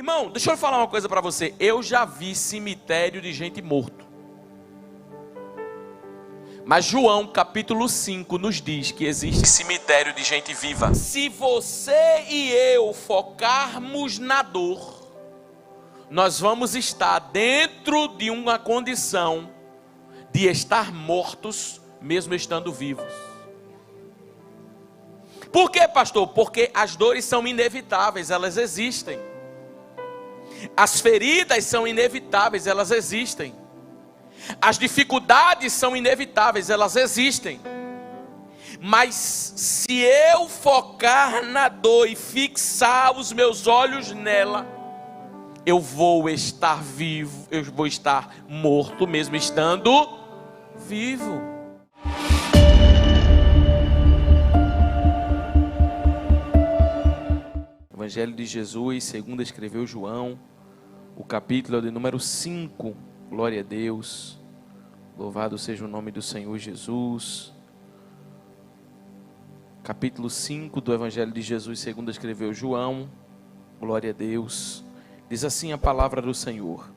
Irmão, deixa eu falar uma coisa para você. Eu já vi cemitério de gente morto. Mas João capítulo 5 nos diz que existe cemitério de gente viva. Se você e eu focarmos na dor, nós vamos estar dentro de uma condição de estar mortos, mesmo estando vivos. Por quê, pastor? Porque as dores são inevitáveis, elas existem. As feridas são inevitáveis, elas existem. As dificuldades são inevitáveis, elas existem. Mas se eu focar na dor e fixar os meus olhos nela, eu vou estar vivo, eu vou estar morto mesmo estando vivo. Evangelho de Jesus, segundo escreveu João, o capítulo de número 5, glória a Deus, louvado seja o nome do Senhor Jesus. Capítulo 5 do Evangelho de Jesus, segundo escreveu João, glória a Deus. Diz assim a palavra do Senhor: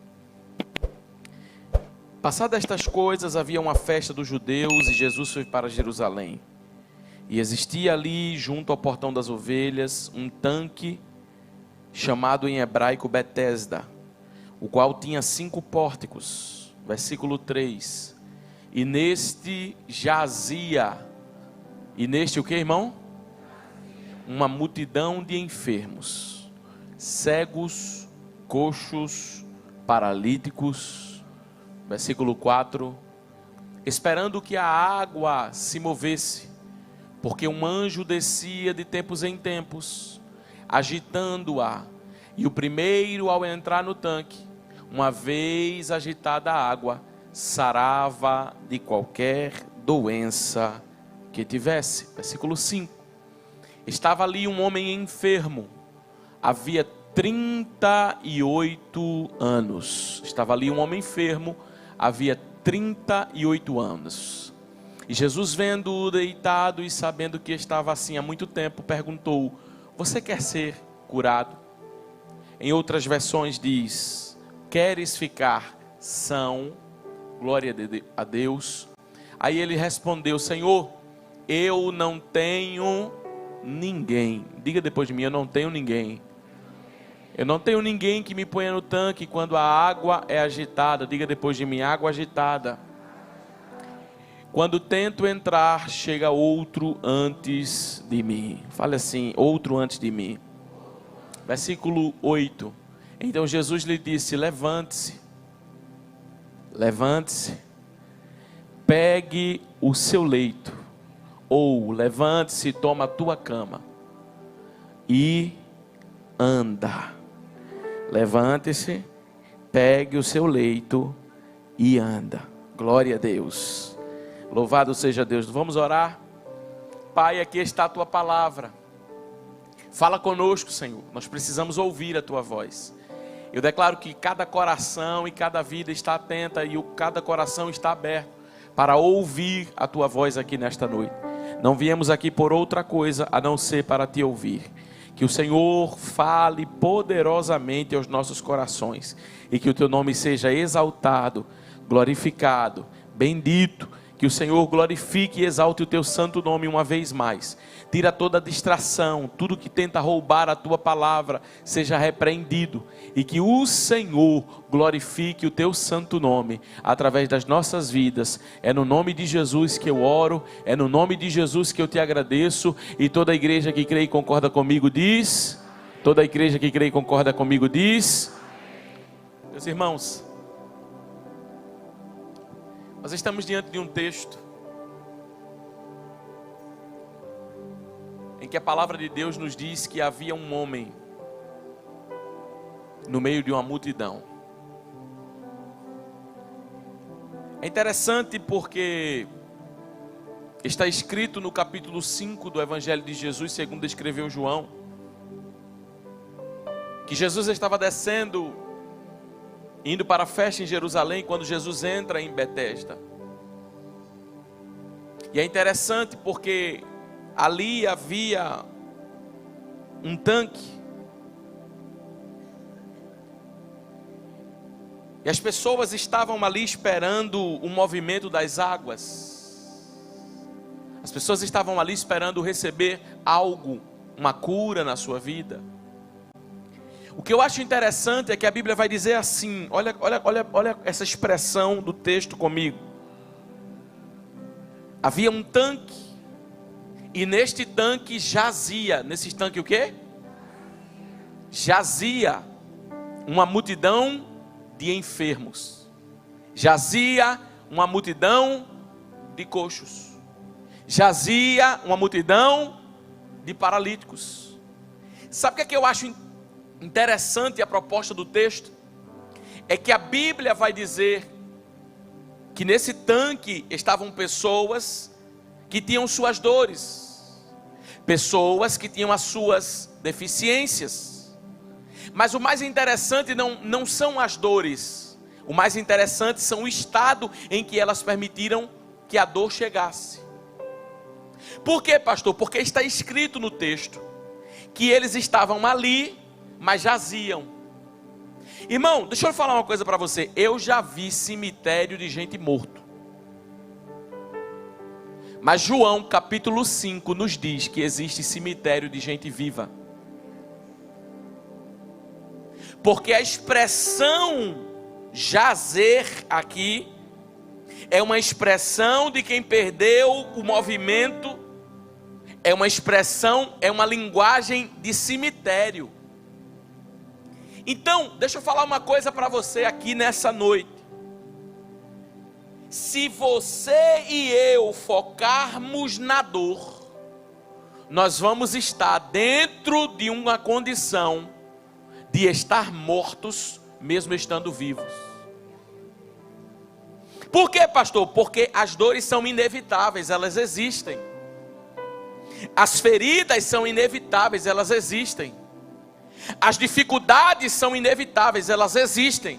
passadas estas coisas, havia uma festa dos judeus e Jesus foi para Jerusalém. E existia ali, junto ao portão das ovelhas, um tanque chamado em hebraico Betesda, o qual tinha 5 pórticos. Versículo 3. E neste jazia, e neste o que, irmão? Uma multidão de enfermos, cegos, coxos, paralíticos. Versículo 4. Esperando que a água se movesse, porque um anjo descia de tempos em tempos, agitando-a, e o primeiro ao entrar no tanque, uma vez agitada a água, sarava de qualquer doença que tivesse. Versículo 5. Estava ali um homem enfermo, havia 38 anos. Estava ali um homem enfermo, havia 38 anos. E Jesus, vendo-o deitado e sabendo que estava assim há muito tempo, perguntou: você quer ser curado? Em outras versões diz: queres ficar são? Glória a Deus. Aí ele respondeu: Senhor, eu não tenho ninguém. Diga depois de mim: eu não tenho ninguém. Eu não tenho ninguém que me ponha no tanque quando a água é agitada. Diga depois de mim: água agitada. Quando tento entrar, chega outro antes de mim. Fale assim: outro antes de mim. Versículo 8. Então Jesus lhe disse: levante-se, levante-se, pegue o seu leito, ou levante-se, toma a tua cama e anda. Levante-se, pegue o seu leito e anda. Glória a Deus. Louvado seja Deus. Vamos orar. Pai, aqui está a tua palavra. Fala conosco, Senhor. Nós precisamos ouvir a tua voz. Eu declaro que cada coração e cada vida está atenta e cada coração está aberto para ouvir a tua voz aqui nesta noite. Não viemos aqui por outra coisa a não ser para te ouvir. Que o Senhor fale poderosamente aos nossos corações e que o teu nome seja exaltado, glorificado, bendito. Que o Senhor glorifique e exalte o teu santo nome uma vez mais. Tira toda distração, tudo que tenta roubar a tua palavra seja repreendido. E que o Senhor glorifique o teu santo nome através das nossas vidas. É no nome de Jesus que eu oro, é no nome de Jesus que eu te agradeço. E toda a igreja que crê e concorda comigo diz: toda a igreja que crê e concorda comigo diz. Meus irmãos, nós estamos diante de um texto em que a palavra de Deus nos diz que havia um homem no meio de uma multidão. É interessante porque está escrito no capítulo 5 do Evangelho de Jesus, segundo escreveu João, que Jesus estava descendo, indo para a festa em Jerusalém, quando Jesus entra em Betesda. E é interessante porque ali havia um tanque. E as pessoas estavam ali esperando o movimento das águas. As pessoas estavam ali esperando receber algo, uma cura na sua vida. O que eu acho interessante é que a Bíblia vai dizer assim, olha essa expressão do texto comigo. Havia um tanque, e neste tanque jazia, nesse tanque o quê? Jazia uma multidão de enfermos, jazia uma multidão de coxos, jazia uma multidão de paralíticos. Sabe o que eu acho interessante a proposta do texto? É que a Bíblia vai dizer que nesse tanque estavam pessoas que tinham suas dores, pessoas que tinham as suas deficiências. Mas o mais interessante não são as dores, o mais interessante são o estado em que elas permitiram que a dor chegasse. Por quê, pastor? Porque está escrito no texto que eles estavam ali, mas jaziam. Irmão, deixa eu falar uma coisa para você. Eu já vi cemitério de gente morto. Mas João capítulo 5 nos diz que existe cemitério de gente viva. Porque a expressão jazer aqui é uma expressão de quem perdeu o movimento, é uma expressão, é uma linguagem de cemitério. Então, deixa eu falar uma coisa para você aqui nessa noite. Se você e eu focarmos na dor, nós vamos estar dentro de uma condição de estar mortos, mesmo estando vivos. Por quê, pastor? Porque as dores são inevitáveis, elas existem. As feridas são inevitáveis, elas existem. As dificuldades são inevitáveis, elas existem.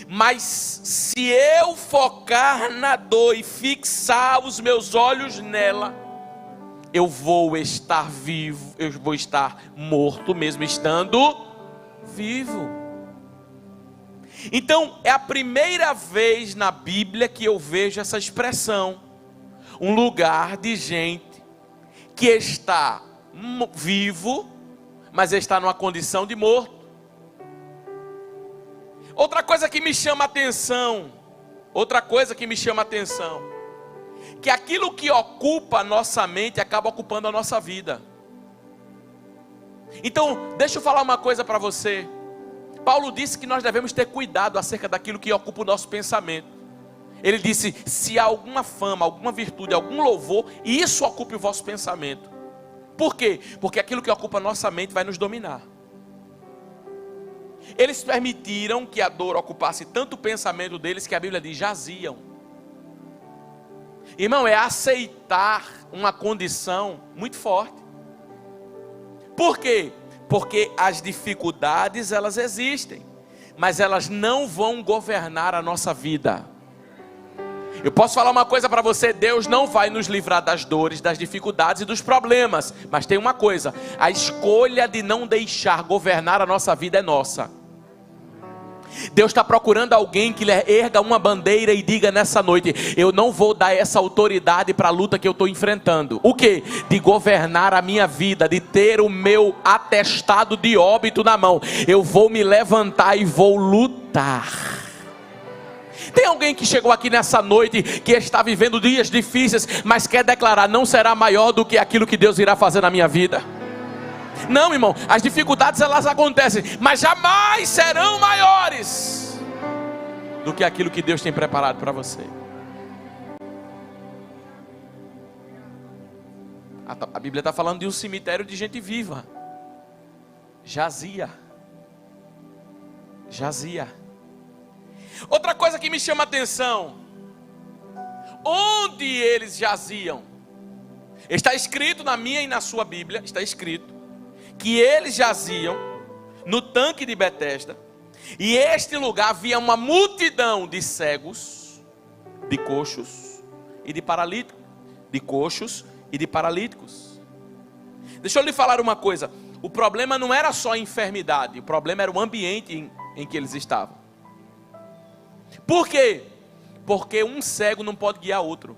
Mas se eu focar na dor e fixar os meus olhos nela, eu vou estar vivo, eu vou estar morto mesmo estando vivo. Então é a primeira vez na Bíblia que eu vejo essa expressão, um lugar de gente que está vivo, mas está numa condição de morto. Outra coisa que me chama a atenção, que aquilo que ocupa a nossa mente acaba ocupando a nossa vida. Então, deixa eu falar uma coisa para você. Paulo disse que nós devemos ter cuidado acerca daquilo que ocupa o nosso pensamento. Ele disse, se há alguma fama, alguma virtude, algum louvor, isso ocupe o vosso pensamento. Por quê? Porque aquilo que ocupa a nossa mente vai nos dominar. Eles permitiram que a dor ocupasse tanto o pensamento deles que a Bíblia diz, jaziam. Irmão, é aceitar uma condição muito forte. Por quê? Porque as dificuldades elas existem, mas elas não vão governar a nossa vida. Eu posso falar uma coisa para você, Deus não vai nos livrar das dores, das dificuldades e dos problemas, mas tem uma coisa, a escolha de não deixar governar a nossa vida é nossa. Deus está procurando alguém que lhe erga uma bandeira e diga nessa noite, eu não vou dar essa autoridade para a luta que eu estou enfrentando. O quê? De governar a minha vida, de ter o meu atestado de óbito na mão. Eu vou me levantar e vou lutar. Tem alguém que chegou aqui nessa noite, que está vivendo dias difíceis, mas quer declarar, não será maior do que aquilo que Deus irá fazer na minha vida? Não, irmão, as dificuldades elas acontecem, mas jamais serão maiores do que aquilo que Deus tem preparado para você. A Bíblia está falando de um cemitério de gente viva. Jazia. Outra coisa que me chama a atenção, onde eles jaziam? Está escrito na minha e na sua Bíblia, está escrito que eles jaziam no tanque de Betesda, e este lugar havia uma multidão de cegos, de coxos e de paralíticos, Deixa eu lhe falar uma coisa, o problema não era só a enfermidade, o problema era o ambiente em que eles estavam. Por quê? Porque um cego não pode guiar outro.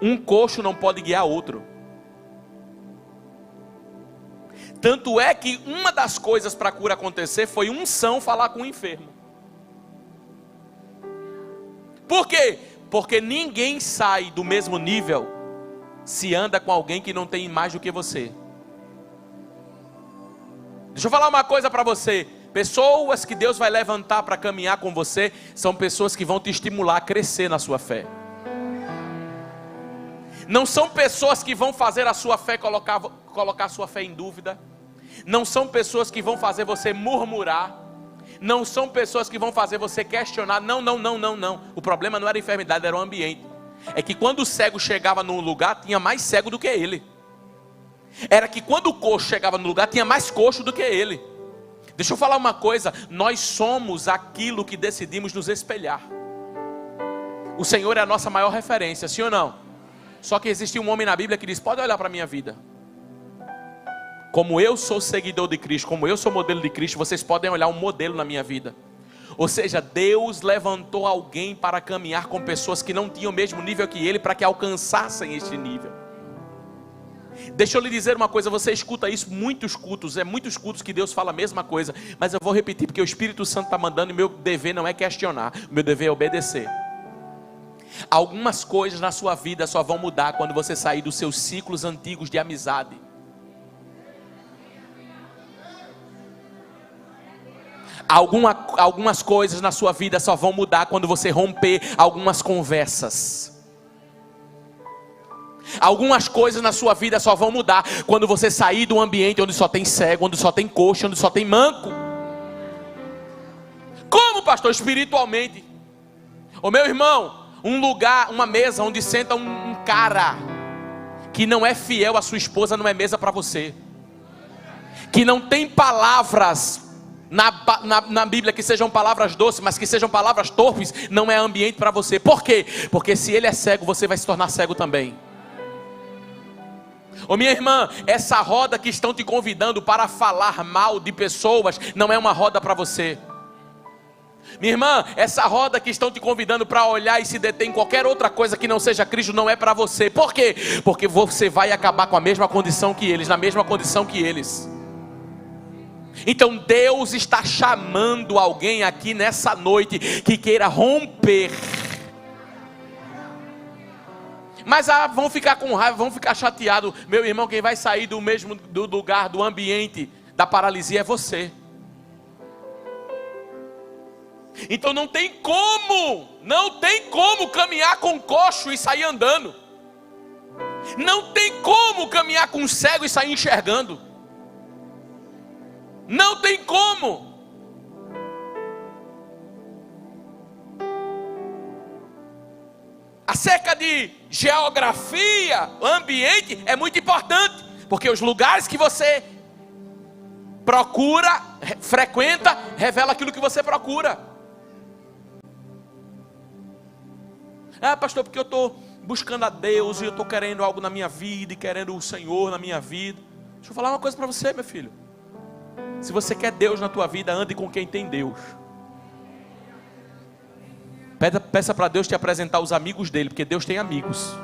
Um coxo não pode guiar outro. Tanto é que uma das coisas para a cura acontecer foi um são falar com o enfermo. Por quê? Porque ninguém sai do mesmo nível se anda com alguém que não tem mais do que você. Deixa eu falar uma coisa para você. Pessoas que Deus vai levantar para caminhar com você são pessoas que vão te estimular a crescer na sua fé. Não são pessoas que vão fazer a sua fé colocar a sua fé em dúvida. Não são pessoas que vão fazer você murmurar. Não são pessoas que vão fazer você questionar. Não. O problema não era a enfermidade, era o ambiente. É que quando o cego chegava num lugar, tinha mais cego do que ele. Era que quando o coxo chegava no lugar, tinha mais coxo do que ele. Deixa eu falar uma coisa. Nós somos aquilo que decidimos nos espelhar. O Senhor é a nossa maior referência, sim ou não? Só que existe um homem na Bíblia que diz: pode olhar para a minha vida. Como eu sou seguidor de Cristo, como eu sou modelo de Cristo, vocês podem olhar um modelo na minha vida. Ou seja, Deus levantou alguém para caminhar com pessoas que não tinham o mesmo nível que ele, para que alcançassem este nível. Deixa eu lhe dizer uma coisa, você escuta isso muitos cultos que Deus fala a mesma coisa, mas eu vou repetir porque o Espírito Santo está mandando e meu dever não é questionar, o meu dever é obedecer. Algumas coisas na sua vida só vão mudar quando você sair dos seus ciclos antigos de amizade. Algumas coisas na sua vida só vão mudar quando você romper algumas conversas. Algumas coisas na sua vida só vão mudar quando você sair do ambiente onde só tem cego, onde só tem coxo, onde só tem manco. Como, pastor? Espiritualmente. Ô meu irmão, um lugar, uma mesa onde senta um cara que não é fiel à sua esposa, não é mesa para você. Que não tem palavras na Bíblia que sejam palavras doces, mas que sejam palavras torpes, não é ambiente para você. Por quê? Porque se ele é cego, você vai se tornar cego também. Ô minha irmã, essa roda que estão te convidando para falar mal de pessoas, não é uma roda para você. Minha irmã, essa roda que estão te convidando para olhar e se deter em qualquer outra coisa que não seja Cristo, não é para você. Por quê? Porque você vai acabar com a mesma condição que eles, na mesma condição que eles. Então Deus está chamando alguém aqui nessa noite que queira romper. Mas vão ficar com raiva, vão ficar chateados. Meu irmão, quem vai sair do lugar, do ambiente da paralisia é você. Então não tem como caminhar com coxo e sair andando. Não tem como caminhar com cego e sair enxergando. Não tem como. Acerca de geografia, ambiente, é muito importante. Porque os lugares que você procura, frequenta, revela aquilo que você procura. Ah, pastor, porque eu estou buscando a Deus e eu estou querendo algo na minha vida e querendo o Senhor na minha vida. Deixa eu falar uma coisa para você, meu filho. Se você quer Deus na tua vida, ande com quem tem Deus. Peça para Deus te apresentar os amigos dele, porque Deus tem amigos.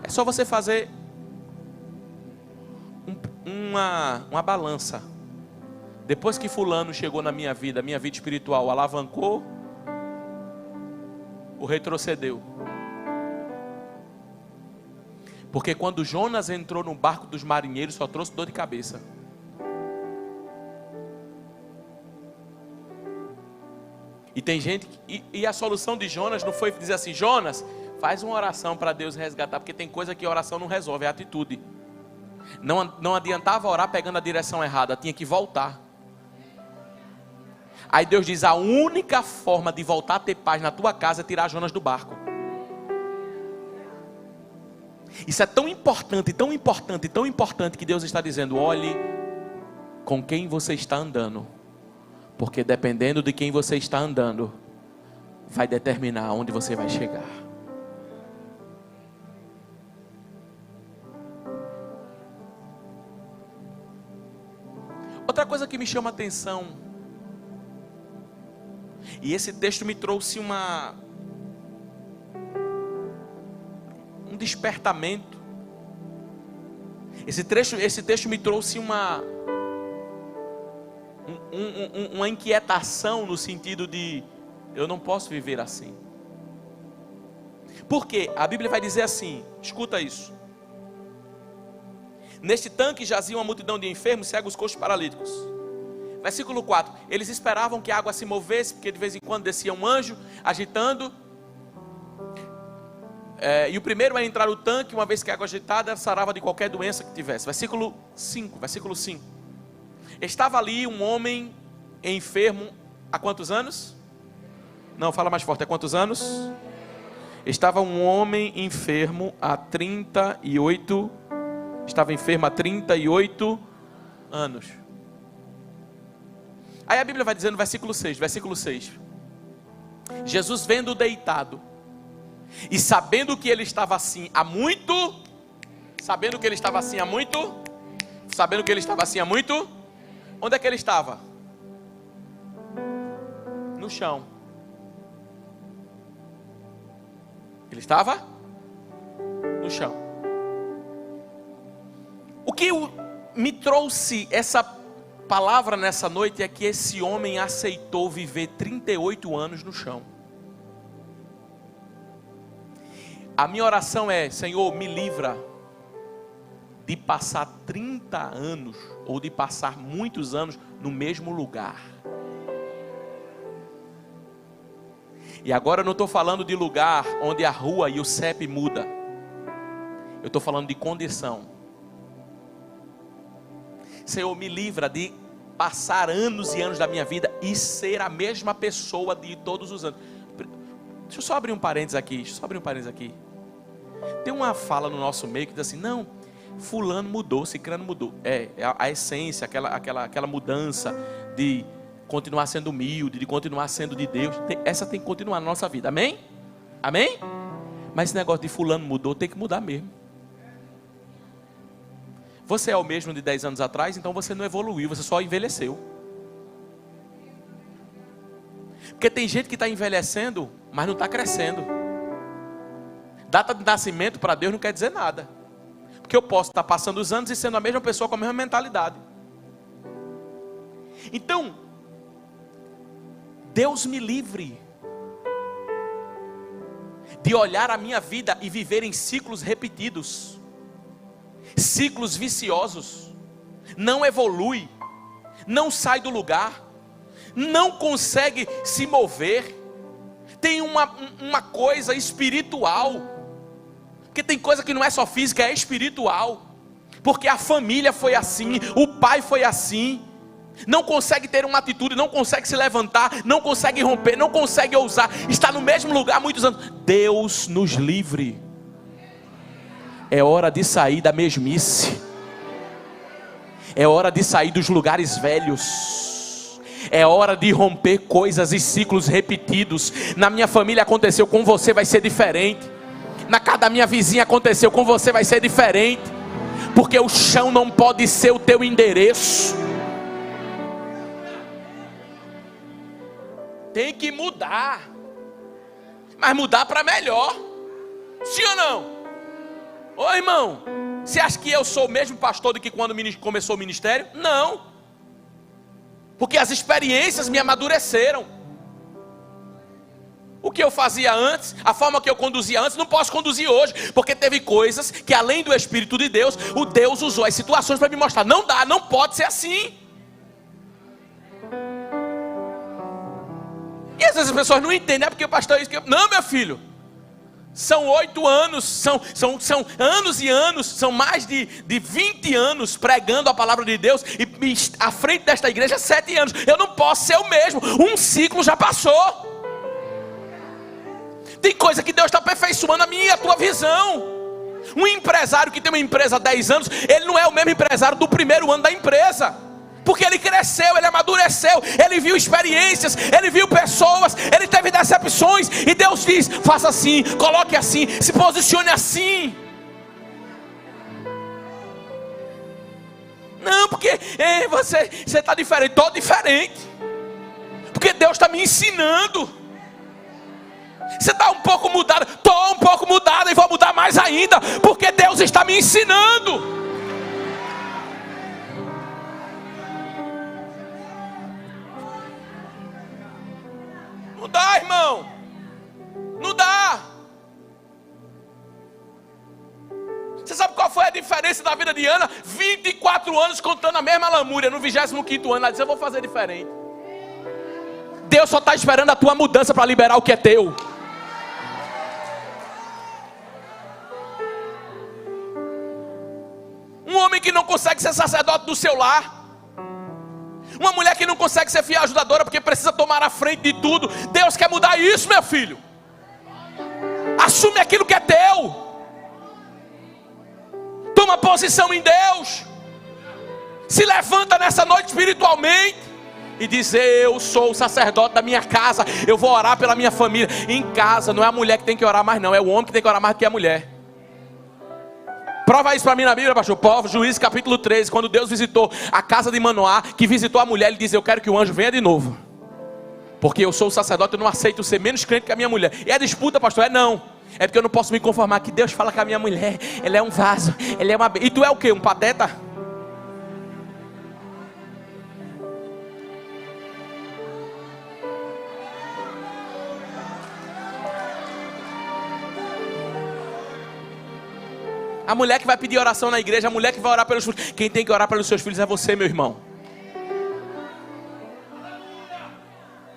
É só você fazer uma balança. Depois que fulano chegou na minha vida espiritual alavancou ou retrocedeu? Porque quando Jonas entrou no barco dos marinheiros, só trouxe dor de cabeça. E tem gente e a solução de Jonas não foi dizer assim: Jonas, faz uma oração para Deus resgatar, porque tem coisa que a oração não resolve, é atitude. Não adiantava orar pegando a direção errada, tinha que voltar. Aí Deus diz: a única forma de voltar a ter paz na tua casa é tirar Jonas do barco. Isso é tão importante, tão importante, tão importante, que Deus está dizendo: olhe com quem você está andando, porque dependendo de quem você está andando, vai determinar onde você vai chegar. Outra coisa que me chama a atenção, e esse texto me trouxe um despertamento. Esse texto me trouxe uma inquietação, no sentido de: eu não posso viver assim. Por quê? A Bíblia vai dizer assim, escuta isso: neste tanque jazia uma multidão de enfermos, cegos, coxos, paralíticos. Versículo 4: eles esperavam que a água se movesse, porque de vez em quando descia um anjo agitando. E o primeiro a entrar no tanque, uma vez que a água agitada, sarava de qualquer doença que tivesse. Versículo 5. Estava ali um homem enfermo há quantos anos? Não, fala mais forte, há quantos anos? Estava um homem enfermo há 38. Estava enfermo há 38 anos. Aí a Bíblia vai dizer no versículo 6. Jesus, vendo-o deitado, e sabendo que ele estava assim há muito, onde é que ele estava? No chão. Ele estava no chão. O que me trouxe essa palavra nessa noite é que esse homem aceitou viver 38 anos no chão. A minha oração é: Senhor, me livra de passar 30 anos, ou de passar muitos anos no mesmo lugar. E agora eu não estou falando de lugar onde a rua e o CEP muda. Eu estou falando de condição. Senhor, me livra de passar anos e anos da minha vida e ser a mesma pessoa de todos os anos. Deixa eu só abrir um parênteses aqui. Tem uma fala no nosso meio que diz assim: não, fulano mudou, cicrano mudou. É a essência, aquela mudança de continuar sendo humilde, de continuar sendo de Deus. Essa tem que continuar na nossa vida, amém? Amém? Mas esse negócio de fulano mudou, tem que mudar mesmo. Você é o mesmo de 10 anos atrás, então você não evoluiu, você só envelheceu. Porque tem gente que está envelhecendo, mas não está crescendo. Data de nascimento para Deus não quer dizer nada. Porque eu posso estar passando os anos e sendo a mesma pessoa com a mesma mentalidade. Então, Deus me livre de olhar a minha vida e viver em ciclos repetidos, ciclos viciosos. Não evolui, não sai do lugar, não consegue se mover. Tem uma coisa espiritual, porque tem coisa que não é só física, é espiritual. Porque a família foi assim, o pai foi assim. Não consegue ter uma atitude, não consegue se levantar, não consegue romper, não consegue ousar, está no mesmo lugar há muitos anos. Deus nos livre. É hora de sair da mesmice. É hora de sair dos lugares velhos. É hora de romper coisas e ciclos repetidos. Na minha família aconteceu, com você vai ser diferente. Na casa da minha vizinha aconteceu, com você vai ser diferente. Porque o chão não pode ser o teu endereço. Tem que mudar. Mas mudar para melhor. Sim ou não? Ô irmão, você acha que eu sou o mesmo pastor do que quando começou o ministério? Não. Porque as experiências me amadureceram. O que eu fazia antes, a forma que eu conduzia antes, não posso conduzir hoje. Porque teve coisas que, além do Espírito de Deus, o Deus usou as situações para me mostrar. Não dá, não pode ser assim. E às vezes as pessoas não entendem, porque o pastor diz que... Não, meu filho, são 8 anos, são anos e anos, são mais de 20 anos pregando a palavra de Deus, e à frente desta igreja 7 anos, eu não posso ser o mesmo, um ciclo já passou. Tem coisa que Deus está aperfeiçoando a minha e a tua visão. Um empresário que tem uma empresa há 10 anos, ele não é o mesmo empresário do primeiro ano da empresa. Porque ele cresceu, ele amadureceu, ele viu experiências, ele viu pessoas, ele teve decepções. E Deus diz, faça assim, coloque assim, se posicione assim. Não, porque você está diferente. Estou diferente. Porque Deus está me ensinando. Você está um pouco mudado. Estou um pouco mudado e vou mudar mais ainda. Porque Deus está me ensinando. Não dá, irmão. Não dá. Você sabe qual foi a diferença da vida de Ana? 24 anos contando a mesma lamúria. No 25º ano ela disse, eu vou fazer diferente. Deus só está esperando a tua mudança para liberar o que é teu. Um homem que não consegue ser sacerdote do seu lar. Uma mulher que não consegue ser fiel ajudadora porque precisa tomar a frente de tudo. Deus quer mudar isso, meu filho. Assume aquilo que é teu. Toma posição em Deus. Se levanta nessa noite espiritualmente e diz, eu sou o sacerdote da minha casa. Eu vou orar pela minha família. Em casa não é a mulher que tem que orar mais não. É o homem que tem que orar mais do que a mulher. Prova isso para mim na Bíblia, pastor. Povo, Juízes capítulo 13. Quando Deus visitou a casa de Manoá, que visitou a mulher, ele diz, eu quero que o anjo venha de novo. Porque eu sou o sacerdote, eu não aceito ser menos crente que a minha mulher. E a disputa, pastor, é não. É porque eu não posso me conformar que Deus fala que a minha mulher, ela é um vaso, ela é uma... E tu é o quê? Um pateta? A mulher que vai pedir oração na igreja, a mulher que vai orar pelos filhos. Quem tem que orar pelos seus filhos é você, meu irmão.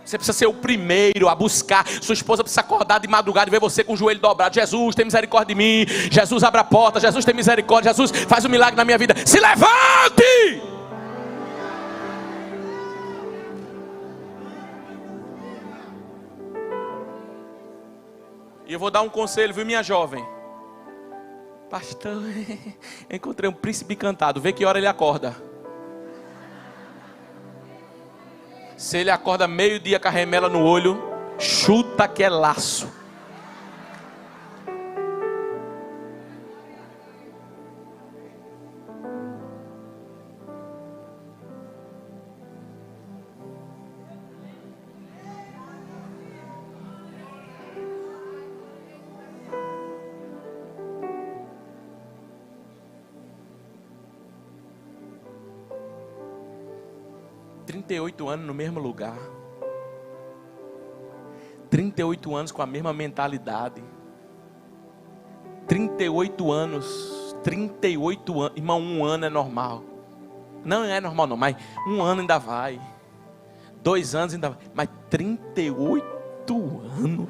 Você precisa ser o primeiro a buscar. Sua esposa precisa acordar de madrugada e ver você com o joelho dobrado. Jesus, tem misericórdia de mim. Jesus, abre a porta. Jesus, tem misericórdia. Jesus, faz um milagre na minha vida. Se levante! E eu vou dar um conselho, viu, minha jovem? Pastor, encontrei um príncipe encantado. Vê que hora ele acorda. Se ele acorda meio-dia com a remela no olho, chuta que é laço. (38 anos no mesmo lugar, 38 anos com a mesma mentalidade, 38 anos, irmão, um ano é normal, não é normal não, mas um ano ainda vai, 2 anos ainda vai, mas 38 anos,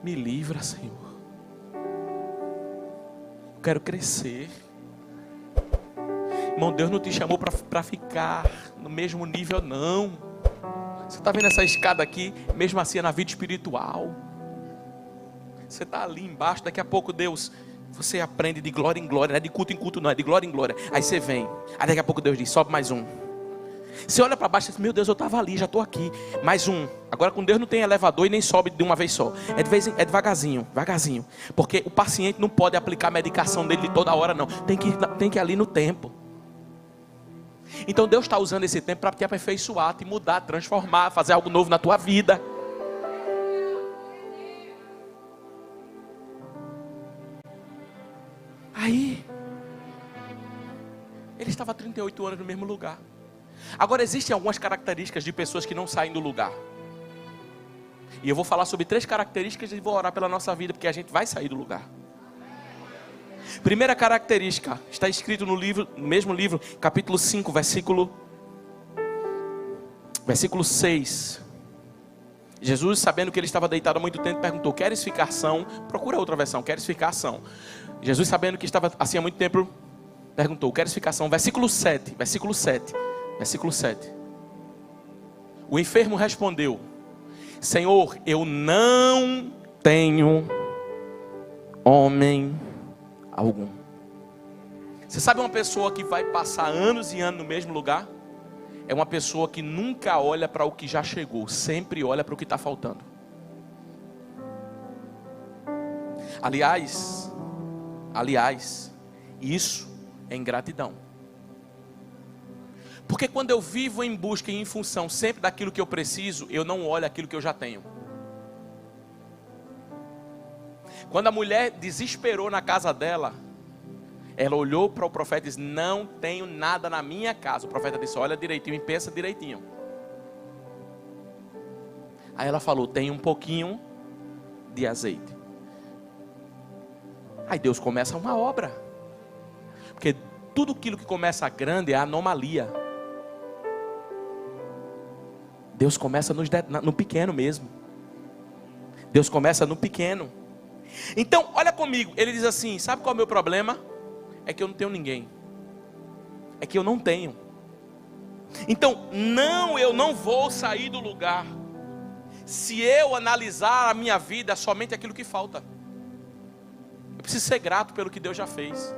me livra, Senhor, eu quero crescer. Irmão, Deus não te chamou para ficar no mesmo nível, não. Você está vendo essa escada aqui? Mesmo assim é na vida espiritual. Você está ali embaixo, daqui a pouco Deus, você aprende de glória em glória, não é de culto em culto não, é de glória em glória. Aí você vem, aí daqui a pouco Deus diz, sobe mais um. Você olha para baixo e diz, meu Deus, eu estava ali, já estou aqui. Mais um. Agora com Deus não tem elevador e nem sobe de uma vez só. É devagarzinho, devagarzinho. Porque o paciente não pode aplicar a medicação dele de toda hora não. Tem que ir ali no tempo. Então Deus está usando esse tempo para te aperfeiçoar, te mudar, transformar, fazer algo novo na tua vida. Aí, ele estava 38 anos no mesmo lugar. Agora existem algumas características de pessoas que não saem do lugar. E eu vou falar sobre 3 características e vou orar pela nossa vida, porque a gente vai sair do lugar. Primeira característica, está escrito no mesmo livro, capítulo 5, versículo 6. Jesus, sabendo que ele estava deitado há muito tempo, perguntou, queres ficar são? Procura outra versão, queres ficar são? Jesus, sabendo que estava assim há muito tempo, perguntou, queres ficar são? Versículo 7. O enfermo respondeu, Senhor, eu não tenho homem algum. Você sabe uma pessoa que vai passar anos e anos no mesmo lugar? É uma pessoa que nunca olha para o que já chegou, sempre olha para o que está faltando. Aliás, isso É ingratidão. Porque quando eu vivo em busca e em função sempre daquilo que eu preciso, eu não olho aquilo que eu já tenho. Quando a mulher desesperou na casa dela, ela olhou para o profeta e disse: não tenho nada na minha casa. O profeta disse: olha direitinho e pensa direitinho. Aí ela falou: tem um pouquinho de azeite. Aí Deus começa uma obra. Porque tudo aquilo que começa grande é anomalia. Deus começa no pequeno mesmo. Deus começa no pequeno. Então, olha comigo. Ele diz assim: sabe qual é o meu problema? É que eu não tenho ninguém. É que eu não tenho. Então, eu não vou sair do lugar se eu analisar a minha vida somente aquilo que falta. Eu preciso ser grato pelo que Deus já fez.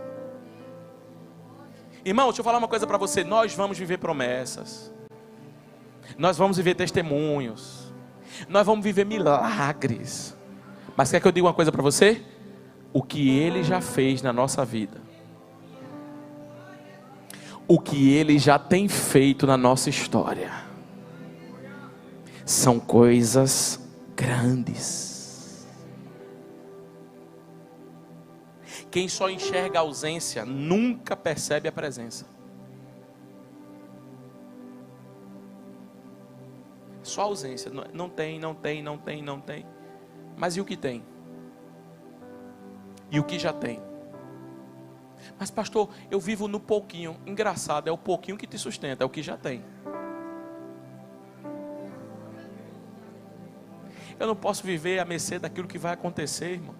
Irmão, deixa eu falar uma coisa para você. Nós vamos viver promessas. Nós vamos viver testemunhos. Nós vamos viver milagres. Mas quer que eu diga uma coisa para você? O que Ele já fez na nossa vida, o que Ele já tem feito na nossa história, são coisas grandes. Quem só enxerga a ausência nunca percebe a presença. Só a ausência. Não tem. Mas e o que tem? E o que já tem? Mas pastor, eu vivo no pouquinho. Engraçado, é o pouquinho que te sustenta, é o que já tem. Eu não posso viver à mercê daquilo que vai acontecer, irmão.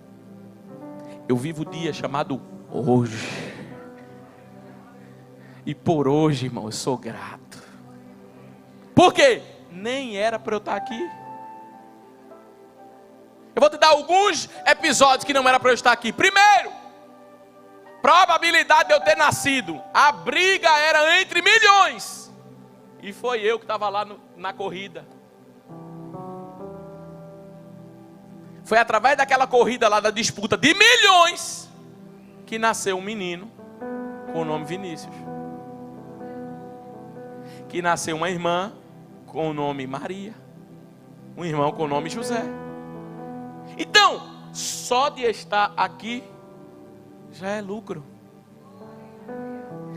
Eu vivo o dia chamado hoje. E por hoje, irmão, eu sou grato. Por quê? Nem era para eu estar aqui. Eu vou te dar alguns episódios que não era para eu estar aqui. Primeiro, probabilidade de eu ter nascido. A briga era entre milhões. E foi eu que estava lá na corrida. Foi através daquela corrida lá, da disputa de milhões, que nasceu um menino com o nome Vinícius. Que nasceu uma irmã com o nome Maria. Um irmão com o nome José. Então, só de estar aqui já é lucro.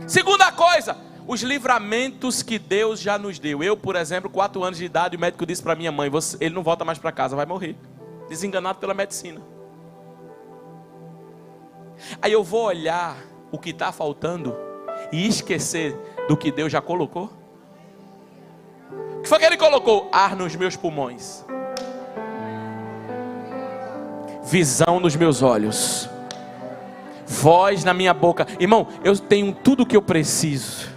Segunda coisa, os livramentos que Deus já nos deu. Eu, por exemplo, 4 anos de idade, o médico disse para minha mãe: ele não volta mais para casa, vai morrer. Desenganado pela medicina. Aí eu vou olhar o que está faltando e esquecer do que Deus já colocou. O que foi que Ele colocou? Ar nos meus pulmões, visão nos meus olhos, voz na minha boca. Irmão, eu tenho tudo o que eu preciso.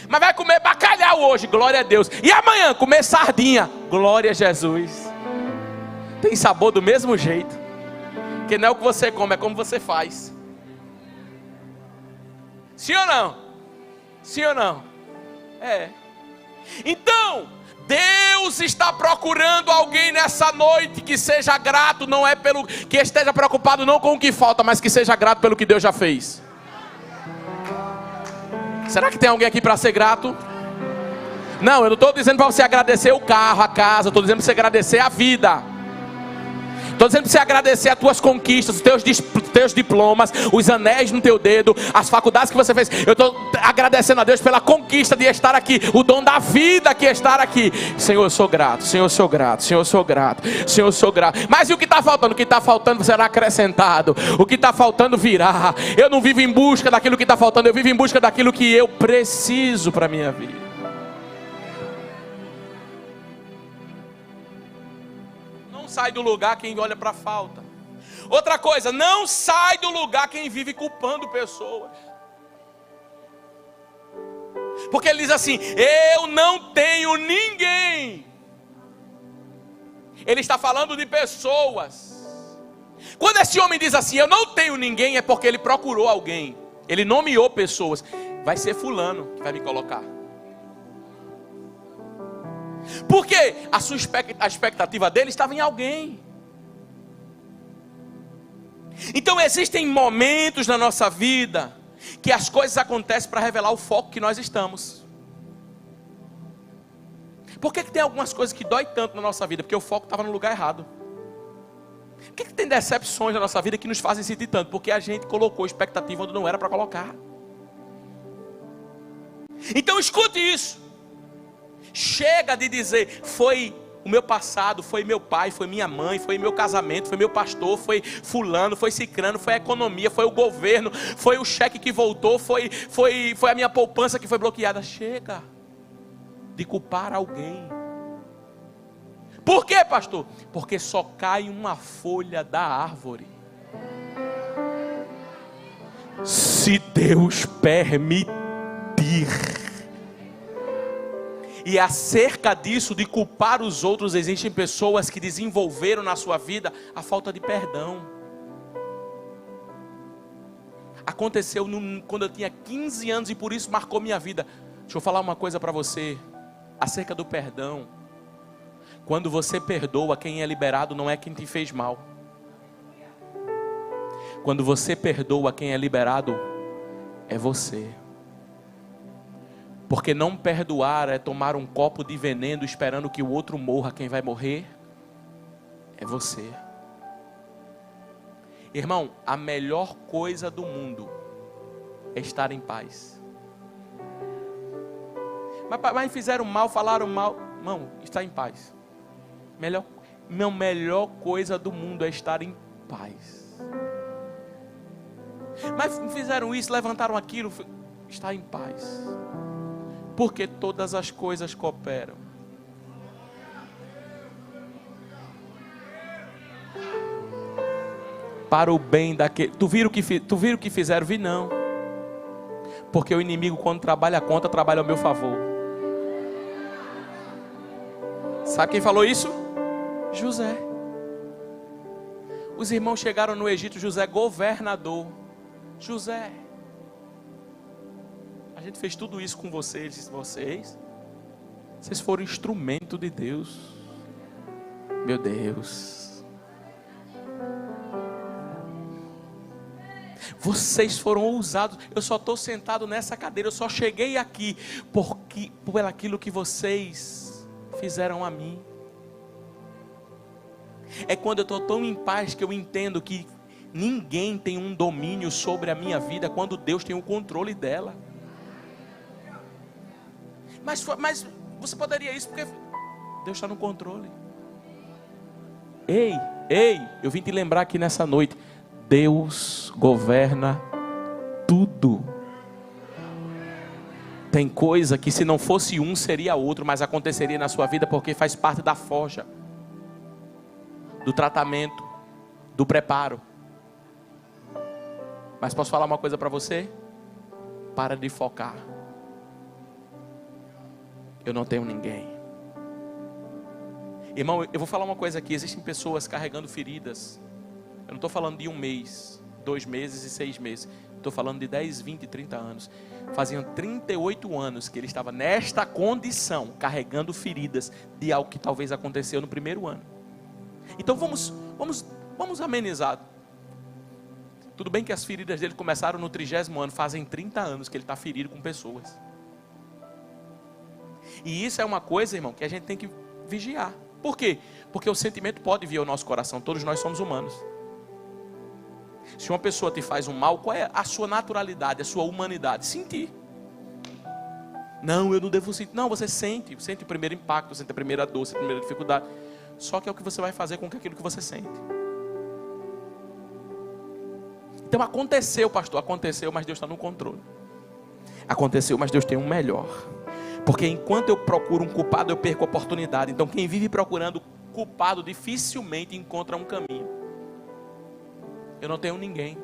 Mas vai comer bacalhau hoje, glória a Deus. E amanhã comer sardinha, glória a Jesus. Tem sabor do mesmo jeito. Porque não é o que você come, é como você faz. Sim ou não? Sim ou não? É. Então, Deus está procurando alguém nessa noite que seja grato, não é pelo que esteja preocupado não com o que falta, mas que seja grato pelo que Deus já fez. Será que tem alguém aqui para ser grato? Não, eu não estou dizendo para você agradecer o carro, a casa, eu estou dizendo para você agradecer a vida. Estou dizendo para você agradecer as tuas conquistas, os teus diplomas, os anéis no teu dedo, as faculdades que você fez. Eu estou agradecendo a Deus pela conquista de estar aqui, o dom da vida que é estar aqui. Senhor, eu sou grato, Senhor, eu sou grato, Senhor, eu sou grato, Senhor, eu sou grato. Mas e o que está faltando? O que está faltando será acrescentado. O que está faltando virá. Eu não vivo em busca daquilo que está faltando, eu vivo em busca daquilo que eu preciso para a minha vida. Sai do lugar quem olha para a falta. Outra coisa, não sai do lugar quem vive culpando pessoas. Porque ele diz assim: eu não tenho ninguém. Ele está falando de pessoas. Quando esse homem diz assim, eu não tenho ninguém, é porque ele procurou alguém. Ele nomeou pessoas. Vai ser fulano que vai me colocar. Porque a expectativa dele estava em alguém. Então existem momentos na nossa vida que as coisas acontecem para revelar o foco que nós estamos. Por que tem algumas coisas que dói tanto na nossa vida? Porque o foco estava no lugar errado. Por que tem decepções na nossa vida que nos fazem sentir tanto? Porque a gente colocou expectativa onde não era para colocar. Então escute isso. Chega de dizer, foi o meu passado, foi meu pai, foi minha mãe, foi meu casamento, foi meu pastor, foi fulano, foi cicrano, foi a economia, foi o governo, foi o cheque que voltou, foi a minha poupança que foi bloqueada. Chega de culpar alguém. Por quê, pastor? Porque só cai uma folha da árvore se Deus permitir. E acerca disso, de culpar os outros, existem pessoas que desenvolveram na sua vida a falta de perdão. Aconteceu quando eu tinha 15 anos e por isso marcou minha vida. Deixa eu falar uma coisa para você acerca do perdão. Quando você perdoa, quem é liberado não é quem te fez mal. Quando você perdoa, quem é liberado é você. Porque não perdoar é tomar um copo de veneno esperando que o outro morra. Quem vai morrer é você. Irmão, a melhor coisa do mundo é estar em paz. Mas fizeram mal, falaram mal. Irmão, está em paz. Melhor coisa do mundo é estar em paz. Mas fizeram isso, levantaram aquilo. Está em paz. Porque todas as coisas cooperam. Para o bem daquele. Tu viram o que fizeram? Vi não. Porque o inimigo, quando trabalha contra, trabalha ao meu favor. Sabe quem falou isso? José. Os irmãos chegaram no Egito, José governador. José, a gente fez tudo isso com vocês. Vocês foram instrumento de Deus. Meu Deus. Vocês foram ousados. Eu só estou sentado nessa cadeira. Eu só cheguei aqui por aquilo que vocês fizeram a mim. É quando eu estou tão em paz que eu entendo que ninguém tem um domínio sobre a minha vida quando Deus tem o controle dela. Mas você poderia isso porque Deus está no controle. Ei, eu vim te lembrar aqui nessa noite. Deus governa tudo. Tem coisa que se não fosse um seria outro, mas aconteceria na sua vida porque faz parte da forja, do tratamento, do preparo. Mas posso falar uma coisa para você? Para de focar. Eu não tenho ninguém. Irmão, eu vou falar uma coisa aqui. Existem pessoas carregando feridas. Eu não estou falando de 1 mês, 2 meses e 6 meses. Estou falando de 10, 20, 30 anos. Faziam 38 anos que ele estava nesta condição, carregando feridas de algo que talvez aconteceu no primeiro ano. Então vamos amenizar. Tudo bem que as feridas dele começaram no 30º ano. Fazem 30 anos que ele está ferido com pessoas. E isso é uma coisa, irmão, que a gente tem que vigiar. Por quê? Porque o sentimento pode vir ao nosso coração. Todos nós somos humanos. Se uma pessoa te faz um mal, qual é a sua naturalidade, a sua humanidade? Sentir. Não, eu não devo sentir. Não, você sente. Sente o primeiro impacto, sente a primeira dor, sente a primeira dificuldade. Só que é o que você vai fazer com aquilo que você sente. Então aconteceu, pastor, aconteceu, mas Deus está no controle. Aconteceu, mas Deus tem um melhor. Porque enquanto eu procuro um culpado, eu perco a oportunidade. Então quem vive procurando culpado dificilmente encontra um caminho. Eu não tenho ninguém.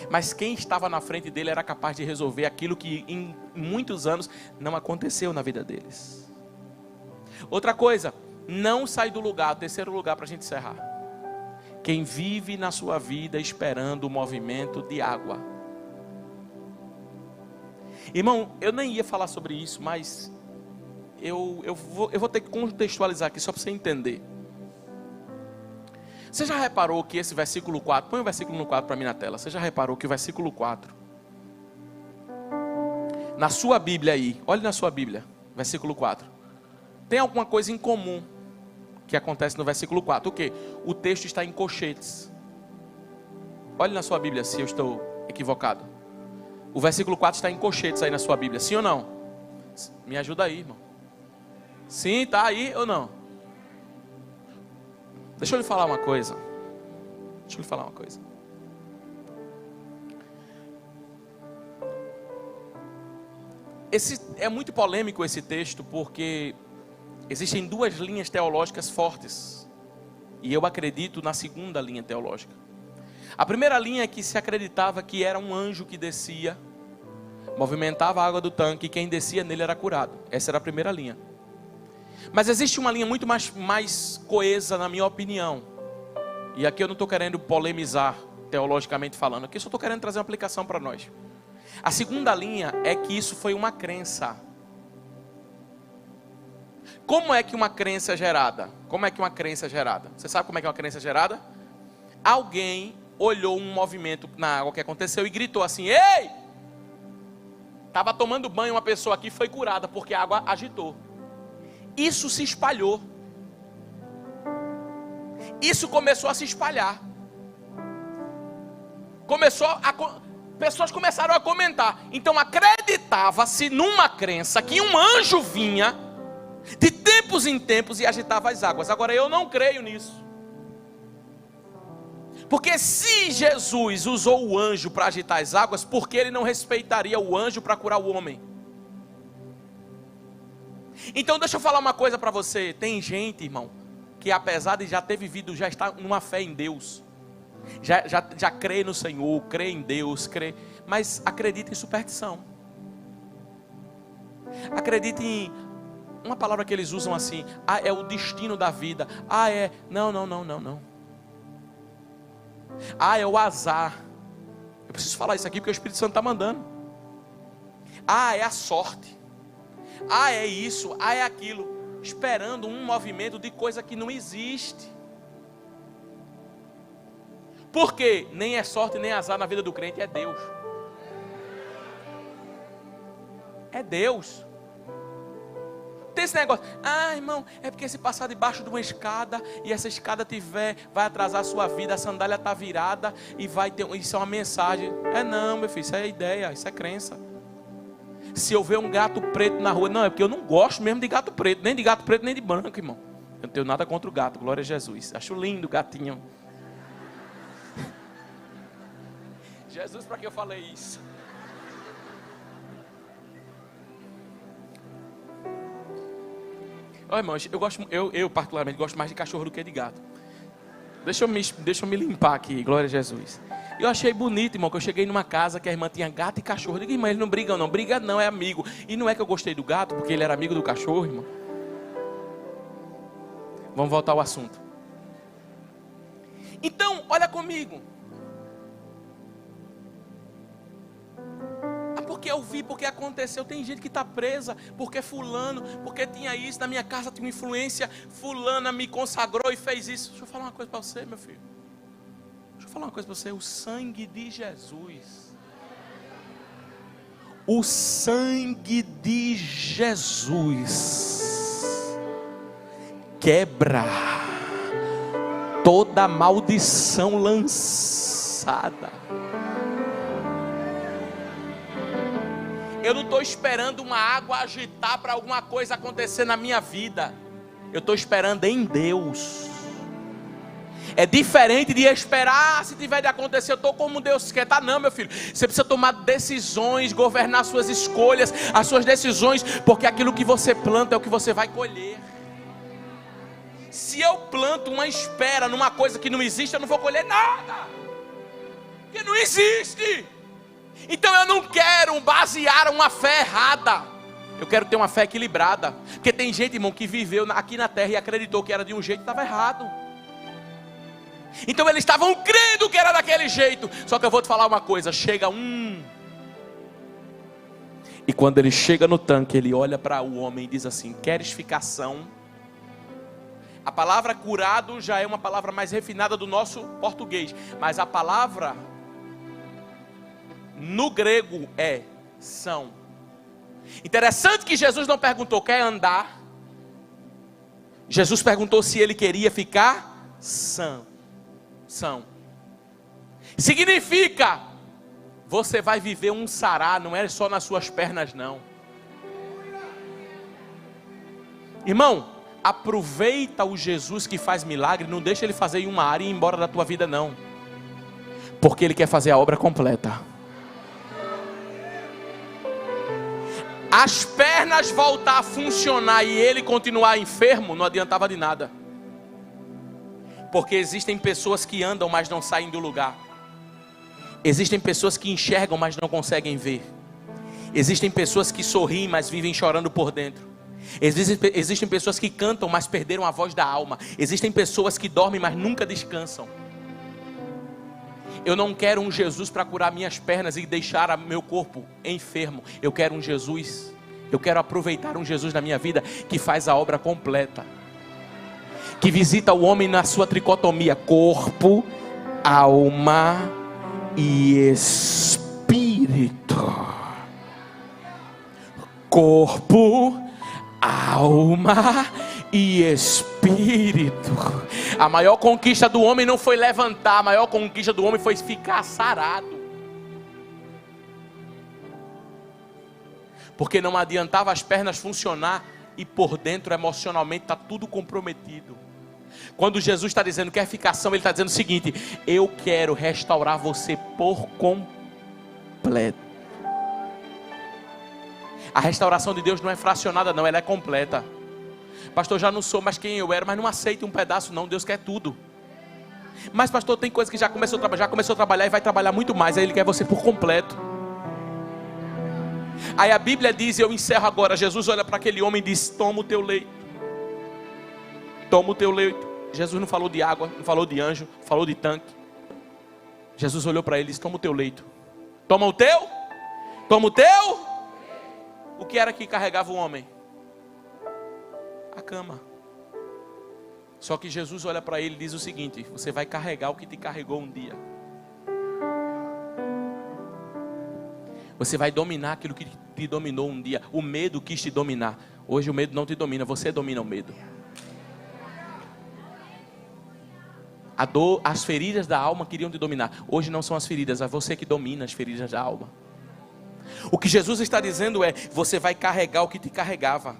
Mas quem estava na frente dele era capaz de resolver aquilo que em muitos anos não aconteceu na vida deles. Outra coisa, não sai do lugar, terceiro lugar para a gente encerrar. Quem vive na sua vida esperando o movimento de água. Irmão, eu nem ia falar sobre isso, mas eu vou ter que contextualizar aqui só para você entender. Você já reparou que esse versículo 4, põe o versículo no 4 para mim na tela. Você já reparou que o versículo 4 na sua Bíblia aí, olhe na sua Bíblia, versículo 4. Tem alguma coisa em comum que acontece no versículo 4. O quê? O texto está em colchetes. Olhe na sua Bíblia se eu estou equivocado. O versículo 4 está em colchetes aí na sua Bíblia, sim ou não? Me ajuda aí, irmão. Sim, está aí ou não? Deixa eu lhe falar uma coisa. É muito polêmico esse texto, porque existem duas linhas teológicas fortes. E eu acredito na segunda linha teológica. A primeira linha é que se acreditava que era um anjo que descia, movimentava a água do tanque, e quem descia nele era curado. Essa era a primeira linha. Mas existe uma linha muito mais coesa, na minha opinião. E aqui eu não estou querendo polemizar, teologicamente falando. Aqui eu só estou querendo trazer uma aplicação para nós. A segunda linha é que isso foi uma crença. Como é que uma crença é gerada? Você sabe como é que é uma crença gerada? Alguém olhou um movimento na água que aconteceu e gritou assim: ei! Estava tomando banho uma pessoa aqui, foi curada porque a água agitou. Isso se espalhou. Isso começou a se espalhar. Pessoas começaram a comentar. Então acreditava-se numa crença que um anjo vinha de tempos em tempos e agitava as águas. Agora eu não creio nisso. Porque se Jesus usou o anjo para agitar as águas, por que ele não respeitaria o anjo para curar o homem? Então deixa eu falar uma coisa para você. Tem gente, irmão, que apesar de já ter vivido, já está numa fé em Deus, já crê no Senhor, crê em Deus, mas acredita em superstição. Acredita em uma palavra que eles usam assim: é o destino da vida. Não. É o azar. Eu preciso falar isso aqui porque o Espírito Santo está mandando. É a sorte. É isso, é aquilo. Esperando um movimento de coisa que não existe. Porque nem é sorte nem azar na vida do crente, é Deus. É Deus. Tem esse negócio: irmão, é porque se passar debaixo de uma escada e essa escada vai atrasar a sua vida, a sandália está virada e vai ter, isso é uma mensagem. Não, meu filho, isso é ideia, isso é crença. Se eu ver um gato preto na rua, não, é porque eu não gosto mesmo de gato preto, nem de gato preto nem de branco, irmão. Eu não tenho nada contra o gato, glória a Jesus. Acho lindo o gatinho. Jesus, para que eu falei isso? Irmãos, eu particularmente gosto mais de cachorro do que de gato. Deixa eu me limpar aqui, glória a Jesus. Eu achei bonito, irmão, que eu cheguei numa casa que a irmã tinha gato e cachorro. Eu digo: irmã, eles não brigam não. Briga não, é amigo. E não é que eu gostei do gato porque ele era amigo do cachorro, irmão. Vamos voltar ao assunto. Então, olha comigo. Porque eu vi, porque aconteceu. Tem gente que está presa porque fulano, porque tinha isso, na minha casa tinha uma influência, fulana me consagrou e fez isso. Deixa eu falar uma coisa para você, meu filho. Deixa eu falar uma coisa para você. O sangue de Jesus, o sangue de Jesus quebra toda maldição lançada. Eu não estou esperando uma água agitar para alguma coisa acontecer na minha vida. Eu estou esperando em Deus. É diferente de esperar, se tiver de acontecer, eu estou como Deus quer. Não, meu filho. Você precisa tomar decisões, governar suas escolhas, as suas decisões, porque aquilo que você planta é o que você vai colher. Se eu planto uma espera numa coisa que não existe, eu não vou colher nada. Porque não existe. Então eu não quero basear uma fé errada. Eu quero ter uma fé equilibrada. Porque tem gente, irmão, que viveu aqui na terra e acreditou que era de um jeito e estava errado. Então eles estavam crendo que era daquele jeito. Só que eu vou te falar uma coisa: chega e quando ele chega no tanque, ele olha para o homem e diz assim: queres ficação? A palavra curado já é uma palavra mais refinada do nosso português. Mas a palavra no grego é são. Interessante que Jesus não perguntou, quer andar? Jesus perguntou se ele queria ficar são. Significa, você vai viver um sará, não é só nas suas pernas não. Irmão, aproveita o Jesus que faz milagre, não deixa ele fazer em uma área e ir embora da tua vida não. Porque ele quer fazer a obra completa. As pernas voltar a funcionar e ele continuar enfermo, não adiantava de nada. Porque existem pessoas que andam, mas não saem do lugar. Existem pessoas que enxergam, mas não conseguem ver. Existem pessoas que sorriem, mas vivem chorando por dentro. Existem pessoas que cantam, mas perderam a voz da alma. Existem pessoas que dormem, mas nunca descansam. Eu não quero um Jesus para curar minhas pernas e deixar meu corpo enfermo. Eu quero um Jesus, eu quero aproveitar um Jesus na minha vida que faz a obra completa, que visita o homem na sua tricotomia: corpo, alma e espírito. Corpo, alma e espírito. A maior conquista do homem não foi levantar, a maior conquista do homem foi ficar sarado. Porque não adiantava as pernas funcionar e por dentro emocionalmente está tudo comprometido. Quando Jesus está dizendo quer ficar são, ele está dizendo o seguinte: eu quero restaurar você por completo. A restauração de Deus não é fracionada não, ela é completa. Pastor, já não sou mais quem eu era, mas não aceito um pedaço não, Deus quer tudo. Mas pastor, tem coisa que já começou a trabalhar e vai trabalhar muito mais, aí ele quer você por completo. Aí a Bíblia diz, e eu encerro agora, Jesus olha para aquele homem e diz: toma o teu leito. Toma o teu leito. Jesus não falou de água, não falou de anjo, não falou de tanque. Jesus olhou para ele e disse: toma o teu leito. Toma o teu? Toma o teu? O que era que carregava o homem? A cama. Só que Jesus olha para ele e diz o seguinte: você vai carregar o que te carregou um dia. Você vai dominar aquilo que te dominou um dia. O medo quis te dominar. Hoje o medo não te domina, você domina o medo. A dor, as feridas da alma queriam te dominar. Hoje não são as feridas, é você que domina as feridas da alma. O que Jesus está dizendo é: você vai carregar o que te carregava.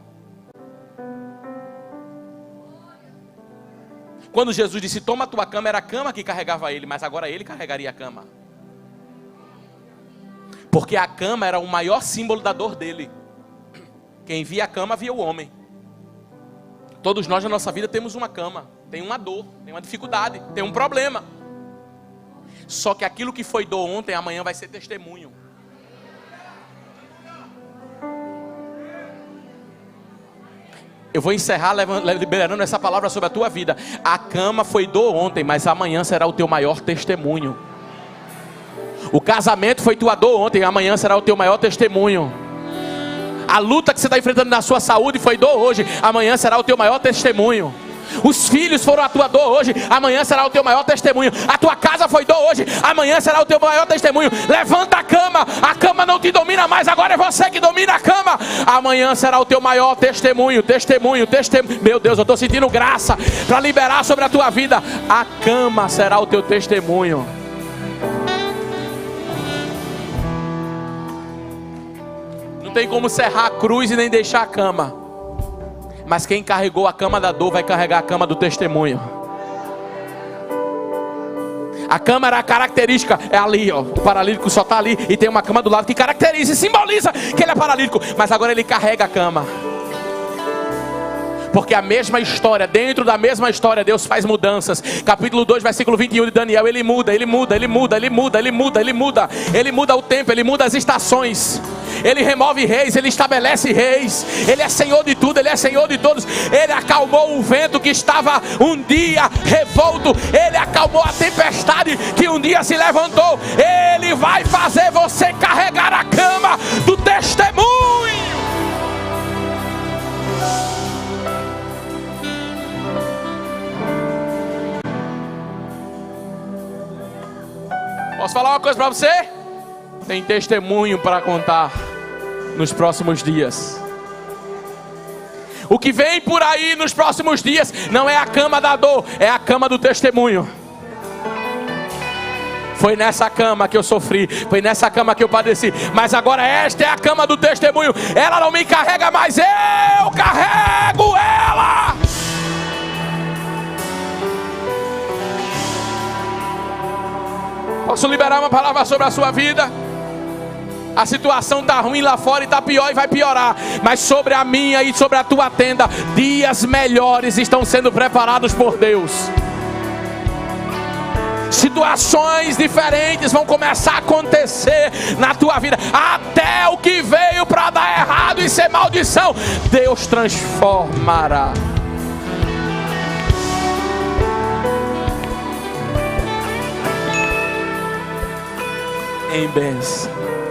Quando Jesus disse toma a tua cama, era a cama que carregava ele, mas agora ele carregaria a cama. Porque a cama era o maior símbolo da dor dele. Quem via a cama via o homem. Todos nós na nossa vida temos uma cama, tem uma dor, tem uma dificuldade, tem um problema. Só que aquilo que foi dor ontem, amanhã vai ser testemunho. Eu vou encerrar liberando essa palavra sobre a tua vida. A cama foi dor ontem, mas amanhã será o teu maior testemunho. O casamento foi tua dor ontem, amanhã será o teu maior testemunho. A luta que você está enfrentando na sua saúde foi dor hoje, amanhã será o teu maior testemunho. Os filhos foram a tua dor hoje, amanhã será o teu maior testemunho. A tua casa foi dor hoje, amanhã será o teu maior testemunho. Levanta a cama não te domina mais, agora é você que domina a cama. Amanhã será o teu maior testemunho. Meu Deus, eu estou sentindo graça para liberar sobre a tua vida. A cama será o teu testemunho. Não tem como serrar a cruz e nem deixar a cama. Mas quem carregou a cama da dor vai carregar a cama do testemunho. A cama era a característica, é ali, ó. O paralítico só está ali e tem uma cama do lado que caracteriza e simboliza que ele é paralítico. Mas agora ele carrega a cama. Porque a mesma história, dentro da mesma história, Deus faz mudanças. Capítulo 2, versículo 21 de Daniel. Ele muda o tempo, ele muda as estações. Ele remove reis, ele estabelece reis. Ele é Senhor de tudo, ele é Senhor de todos. Ele acalmou o vento que estava um dia revolto. Ele acalmou a tempestade que um dia se levantou. Ele vai fazer você carregar a cama do testemunho. Posso falar uma coisa para você? Tem testemunho para contar. nos próximos dias. O que vem por aí nos próximos dias não é a cama da dor, é a cama do testemunho. Foi nessa cama que eu sofri, foi nessa cama que eu padeci, mas agora esta é a cama do testemunho. Ela não me carrega mais, eu carrego ela. Posso liberar uma palavra sobre a sua vida? A situação está ruim lá fora e está pior e vai piorar. Mas sobre a minha e sobre a tua tenda, dias melhores estão sendo preparados por Deus. Situações diferentes vão começar a acontecer na tua vida. Até o que veio para dar errado e ser maldição, Deus transformará em bênção.